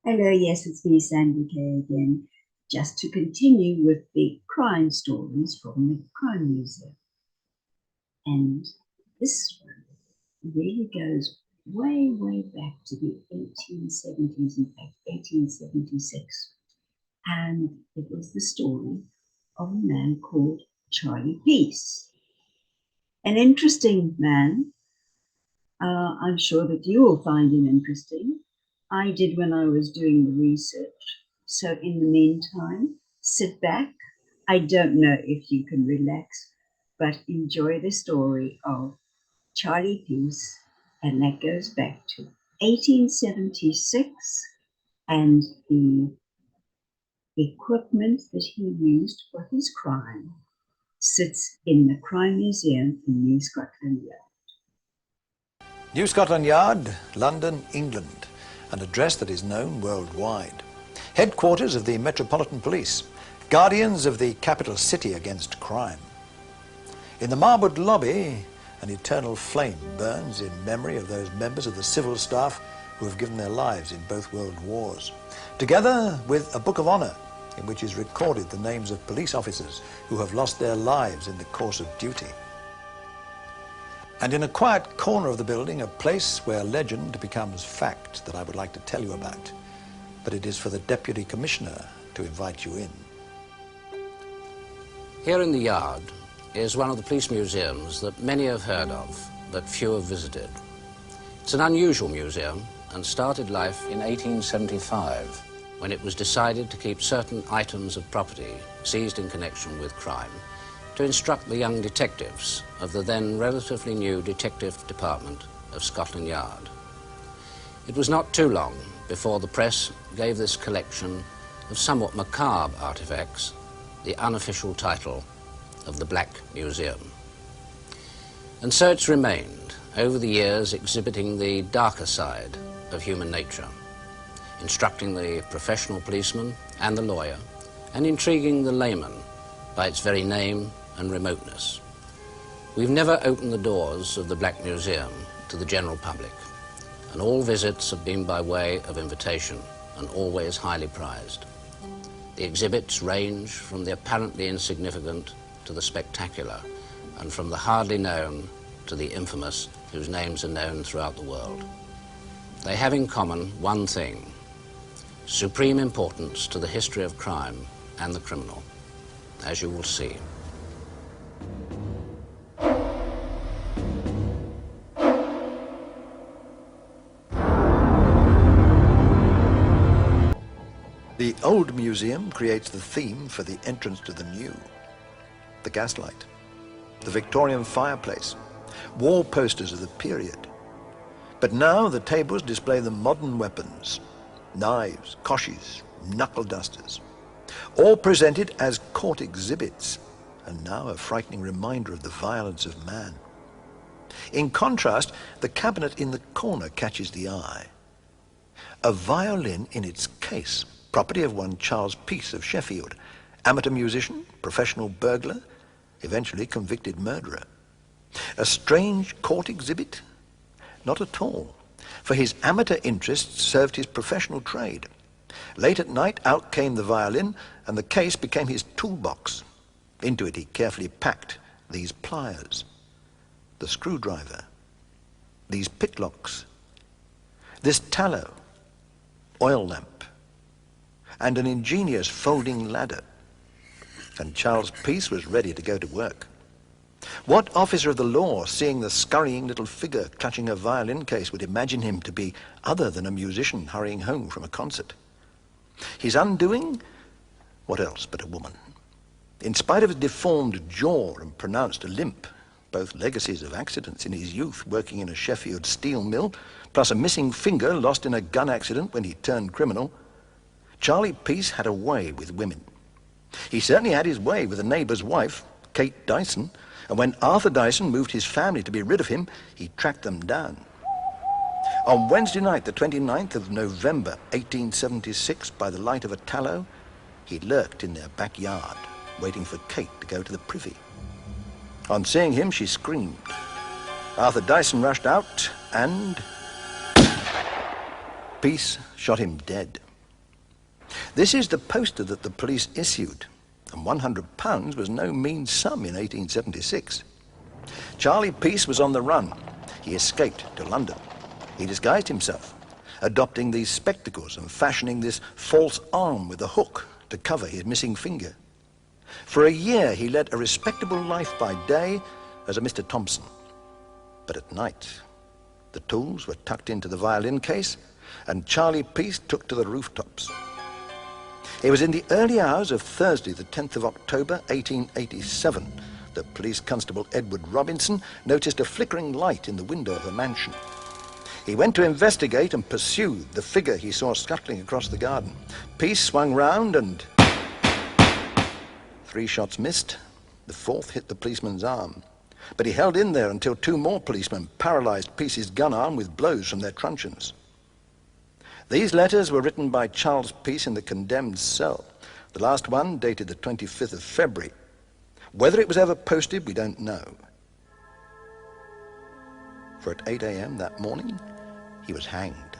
Hello, yes, it's me, Sandy Kay again, just to continue with the crime stories from the Crime Museum. And this one really goes way, way back to the 1870s, in fact, 1876. And it was the story of a man called Charlie Peace. An interesting man. I'm sure that you will find him interesting. I did when I was doing the research. So in the meantime, sit back. I don't know if you can relax, but enjoy the story of Charlie Peace, and that goes back to 1876 and the equipment that he used for his crime sits in the Crime Museum in New Scotland Yard. New Scotland Yard, London, England, an address that is known worldwide. Headquarters of the Metropolitan Police, guardians of the capital city against crime. In the marbled lobby, an eternal flame burns in memory of those members of the civil staff who have given their lives in both world wars, together with a book of honour in which is recorded the names of police officers who have lost their lives in the course of duty. And in a quiet corner of the building, a place where legend becomes fact that I would like to tell you about. But it is for the Deputy Commissioner to invite you in. Here in the Yard is one of the police museums that many have heard of, but few have visited. It's an unusual museum and started life in 1875, when it was decided to keep certain items of property seized in connection with crime to instruct the young detectives of the then relatively new Detective Department of Scotland Yard. It was not too long before the press gave this collection of somewhat macabre artifacts the unofficial title of the Black Museum. And so it's remained over the years, exhibiting the darker side of human nature, instructing the professional policeman and the lawyer, and intriguing the layman by its very name and remoteness. We've never opened the doors of the Black Museum to the general public, and all visits have been by way of invitation and always highly prized. The exhibits range from the apparently insignificant to the spectacular, and from the hardly known to the infamous, whose names are known throughout the world. They have in common one thing: supreme importance to the history of crime and the criminal, as you will see. The old museum creates the theme for the entrance to the new. The gaslight, the Victorian fireplace, wall posters of the period. But now the tables display the modern weapons, knives, koshies, knuckle dusters, all presented as court exhibits, and now a frightening reminder of the violence of man. In contrast, the cabinet in the corner catches the eye. A violin in its case, property of one Charles Peace of Sheffield, amateur musician, professional burglar, eventually convicted murderer. A strange court exhibit? Not at all, for his amateur interests served his professional trade. Late at night, out came the violin, and the case became his toolbox. Into it he carefully packed these pliers, the screwdriver, these picklocks, this tallow, oil lamp, and an ingenious folding ladder. And Charles Peace was ready to go to work. What officer of the law, seeing the scurrying little figure clutching a violin case, would imagine him to be other than a musician hurrying home from a concert? His undoing? What else but a woman? In spite of his deformed jaw and pronounced limp, both legacies of accidents in his youth working in a Sheffield steel mill, plus a missing finger lost in a gun accident when he turned criminal, Charlie Peace had a way with women. He certainly had his way with a neighbour's wife, Kate Dyson, and when Arthur Dyson moved his family to be rid of him, he tracked them down. On Wednesday night, the 29th of November, 1876, by the light of a tallow, he lurked in their backyard, waiting for Kate to go to the privy. On seeing him, she screamed. Arthur Dyson rushed out and Peace shot him dead This is the poster that the police issued, and £100 was no mean sum in 1876. Charlie Peace was on the run. He escaped to London. He disguised himself, adopting these spectacles and fashioning this false arm with a hook to cover his missing finger. For a year, he led a respectable life by day as a Mr. Thompson. But at night, the tools were tucked into the violin case, and Charlie Peace took to the rooftops. It was in the early hours of Thursday, the 10th of October, 1887, that Police Constable Edward Robinson noticed a flickering light in the window of a mansion. He went to investigate and pursued the figure he saw scuttling across the garden. Peace swung round and 3 shots missed. The 4th hit the policeman's arm. But he held in there until 2 more policemen paralyzed Peace's gun arm with blows from their truncheons. These letters were written by Charles Peace in the condemned cell. The last one dated the 25th of February. Whether it was ever posted, we don't know. For at 8 a.m. that morning, he was hanged.